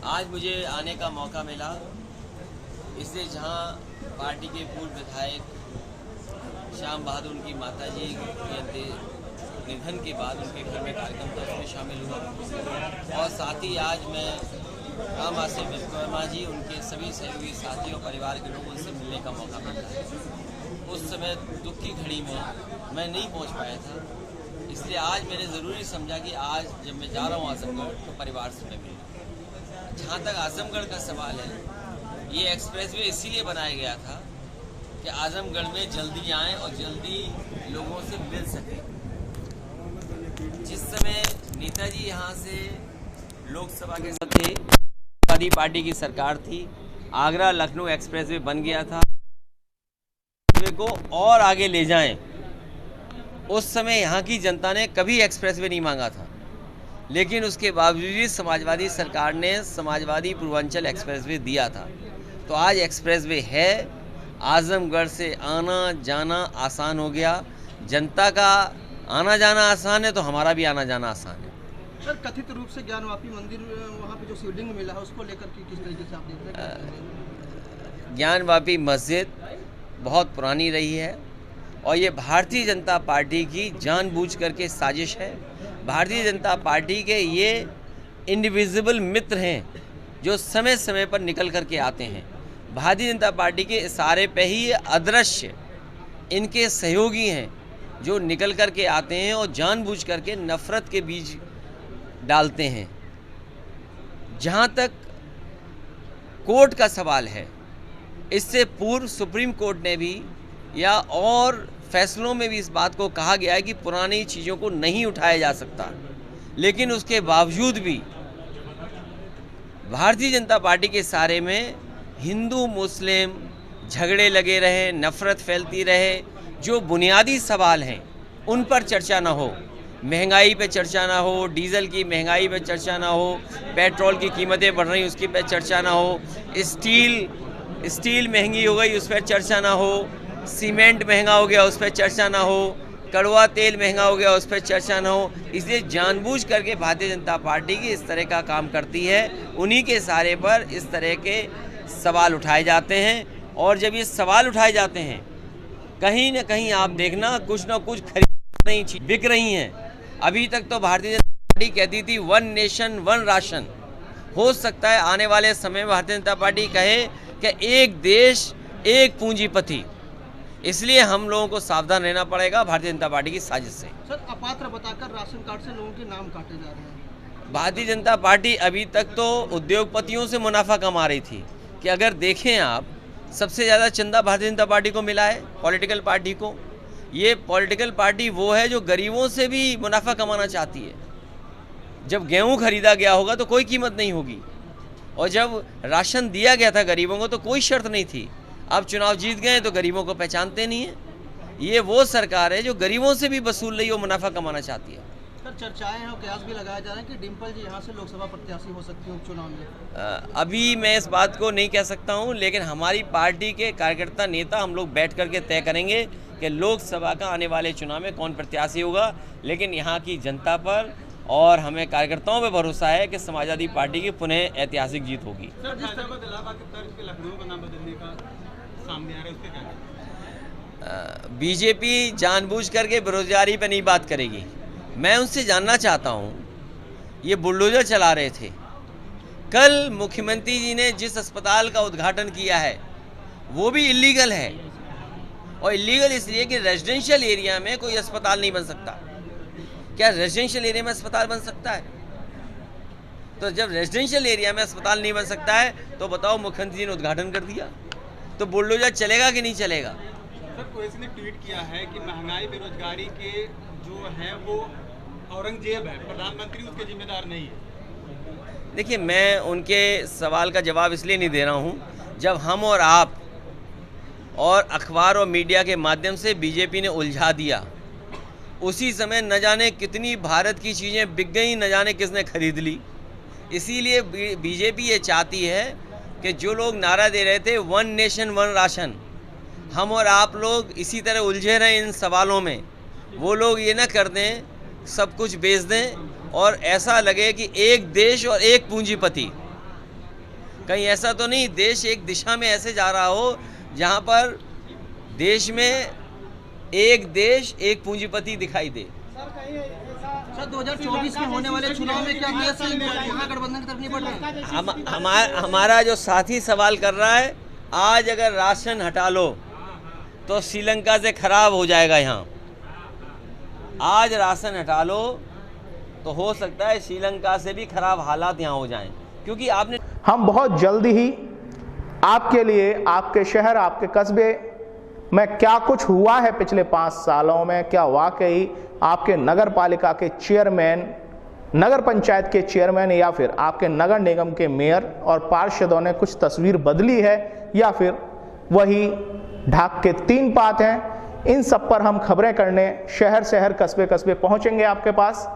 आज मुझे आने का मौका मिला, इसलिए जहां पार्टी के पूर्व विधायक श्याम बहादुर उनकी माताजी के निधन के बाद उनके घर में कार्यक्रम था, उसमें शामिल हुआ। और साथ ही आज मैं राम आसिफ विश्वकर्मा जी, उनके सभी सहयोगी साथियों परिवार के लोगों से मिलने का मौका मिला। उस समय दुख की घड़ी में मैं नहीं पहुंच पाया था, इसलिए आज मैंने ज़रूरी समझा कि आज जब मैं जा रहा हूं आजमगढ़ तो परिवार से मैं मिलूँ। जहाँ तक आजमगढ़ का सवाल है, ये एक्सप्रेसवे इसीलिए बनाया गया था कि आजमगढ़ में जल्दी आएँ और जल्दी लोगों से मिल सकें। जिस समय नेताजी यहाँ से लोकसभा के साथ थे, समाजवादी पार्टी की सरकार थी, आगरा लखनऊ एक्सप्रेसवे बन गया था को और आगे ले जाएं। उस समय यहाँ की जनता ने कभी एक्सप्रेसवे नहीं मांगा था, लेकिन उसके बावजूद समाजवादी सरकार ने समाजवादी पूर्वांचल एक्सप्रेसवे दिया था। तो आज एक्सप्रेसवे है, आजमगढ़ से आना जाना आसान हो गया। जनता का आना जाना आसान है तो हमारा भी आना जाना आसान है। सर, कथित रूप से ज्ञानवापी मंदिर वहाँ पे जो शिवलिंग मिला है उसको लेकर के किस तरीके से आप देख रहे हैं? ज्ञानवापी मस्जिद बहुत पुरानी रही है और ये भारतीय जनता पार्टी की जानबूझ करके साजिश है। भारतीय जनता पार्टी के ये इंडिविजिबल मित्र हैं जो समय समय पर निकल करके आते हैं। भारतीय जनता पार्टी के इशारे पे ही ये अदृश्य इनके सहयोगी हैं जो निकल करके आते हैं और जानबूझ करके नफरत के बीज डालते हैं। जहाँ तक कोर्ट का सवाल है, इससे पूर्व सुप्रीम कोर्ट ने भी या और फैसलों में भी इस बात को कहा गया है कि पुरानी चीज़ों को नहीं उठाया जा सकता, लेकिन उसके बावजूद भी भारतीय जनता पार्टी के सारे में हिंदू मुस्लिम झगड़े लगे रहे, नफरत फैलती रहे। जो बुनियादी सवाल हैं उन पर चर्चा ना हो, महंगाई पे चर्चा ना हो, डीजल की महंगाई पे चर्चा ना हो, पेट्रोल की कीमतें बढ़ रही उसकी पे चर्चा ना हो, स्टील महंगी हो गई उस पर चर्चा ना हो, सीमेंट महंगा हो गया उस पर चर्चा ना हो, कड़वा तेल महंगा हो गया उस पर चर्चा ना हो। इसलिए जानबूझ करके भारतीय जनता पार्टी की इस तरह का काम करती है। उन्हीं के सहारे पर इस तरह के सवाल उठाए जाते हैं और जब ये सवाल उठाए जाते हैं, कहीं ना कहीं आप देखना कुछ ना कुछ खरीद नहीं चीज बिक रही हैं। अभी तक तो भारतीय जनता पार्टी कहती थी 1 नेशन 1 राशन। हो सकता है आने वाले समय में भारतीय जनता पार्टी कहे कि एक देश एक पूंजीपति। इसलिए हम लोगों को सावधान रहना पड़ेगा भारतीय जनता पार्टी की साजिश से। सर, अपात्र बताकर राशन कार्ड से लोगों के नाम काटे जा रहे हैं। भारतीय जनता पार्टी अभी तक तो उद्योगपतियों से मुनाफा कमा रही थी कि अगर देखें आप, सबसे ज़्यादा चंदा भारतीय जनता पार्टी को मिला है, पॉलिटिकल पार्टी को। ये पॉलिटिकल पार्टी वो है जो गरीबों से भी मुनाफा कमाना चाहती है। जब गेहूँ खरीदा गया होगा तो कोई कीमत नहीं होगी, और जब राशन दिया गया था गरीबों को तो कोई शर्त नहीं थी। अब चुनाव जीत गए तो गरीबों को पहचानते नहीं है। ये वो सरकार है जो गरीबों से भी वसूल रही है, मुनाफा कमाना चाहती है। सर, चर्चाएं हैं और कयास भी लगाया जा रहा है कि डिम्पल जी यहाँ से लोकसभा प्रत्याशी हो सकती है उपचुनाव में। अभी मैं इस बात को नहीं कह सकता हूँ, लेकिन हमारी पार्टी के कार्यकर्ता नेता हम लोग बैठ करके तय करेंगे कि लोकसभा का आने वाले चुनाव में कौन प्रत्याशी होगा। लेकिन यहाँ की जनता पर और हमें कार्यकर्ताओं पर भरोसा है कि समाजवादी पार्टी की पुनः ऐतिहासिक जीत होगी। बीजेपी जानबूझ करके बेरोजगारी पर नहीं बात करेगी। मैं उनसे जानना चाहता हूँ, ये बुलडोजर चला रहे थे, कल मुख्यमंत्री जी ने जिस अस्पताल का उद्घाटन किया है वो भी इलीगल है, और इलीगल इसलिए कि रेजिडेंशियल एरिया में कोई अस्पताल नहीं बन सकता। क्या रेजिडेंशियल एरिया में अस्पताल बन सकता है? तो जब रेजिडेंशियल एरिया में अस्पताल नहीं बन सकता है तो बताओ, मुख्यमंत्री जी ने उद्घाटन कर दिया तो बुलडोजर चलेगा कि नहीं चलेगा? सर, कोई ने ट्वीट किया है कि महंगाई बेरोजगारी के जो है वो औरंगजेब है, प्रधानमंत्री उसके जिम्मेदार नहीं है। देखिए, मैं उनके सवाल का जवाब इसलिए नहीं दे रहा हूँ, जब हम और आप और अखबार और मीडिया के माध्यम से बीजेपी ने उलझा दिया, उसी समय न जाने कितनी भारत की चीज़ें बिक गई, न जाने किसने खरीद ली। इसीलिए बीजेपी ये चाहती है कि जो लोग नारा दे रहे थे 1 नेशन 1 राशन, हम और आप लोग इसी तरह उलझे रहे इन सवालों में। वो लोग ये ना कर दें, सब कुछ बेच दें और ऐसा लगे कि एक देश और एक पूंजीपति। कहीं ऐसा तो नहीं देश एक दिशा में ऐसे जा रहा हो जहां पर देश में एक देश एक पूंजीपति दिखाई दे। सर 2024 में होने वाले चुनाव में क्या महागठबंधन की तरफ नहीं बढ़ रहे हैं? हमारा जो साथी सवाल कर रहा है, आज अगर राशन हटा लो तो श्रीलंका से खराब हो जाएगा। यहाँ आज राशन हटा लो तो हो सकता है श्रीलंका से भी खराब हालात यहाँ हो जाएं, क्योंकि आपने हम बहुत जल्दी ही आपके लिए आपके शहर आपके कस्बे में क्या कुछ हुआ है पिछले 5 सालों में, क्या वाकई आपके नगर पालिका के चेयरमैन, नगर पंचायत के चेयरमैन या फिर आपके नगर निगम के मेयर और पार्षदों ने कुछ तस्वीर बदली है या फिर वही ढाक के 3 पात हैं। इन सब पर हम खबरें करने शहर शहर कस्बे कस्बे पहुंचेंगे आपके पास।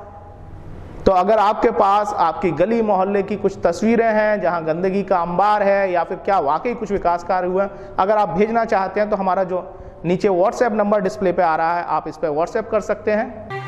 तो अगर आपके पास आपकी गली मोहल्ले की कुछ तस्वीरें हैं जहां गंदगी का अंबार है या फिर क्या वाकई कुछ विकास कार्य हुए, अगर आप भेजना चाहते हैं तो हमारा जो नीचे व्हाट्सएप नंबर डिस्प्ले पे आ रहा है, आप इस पर व्हाट्सएप कर सकते हैं।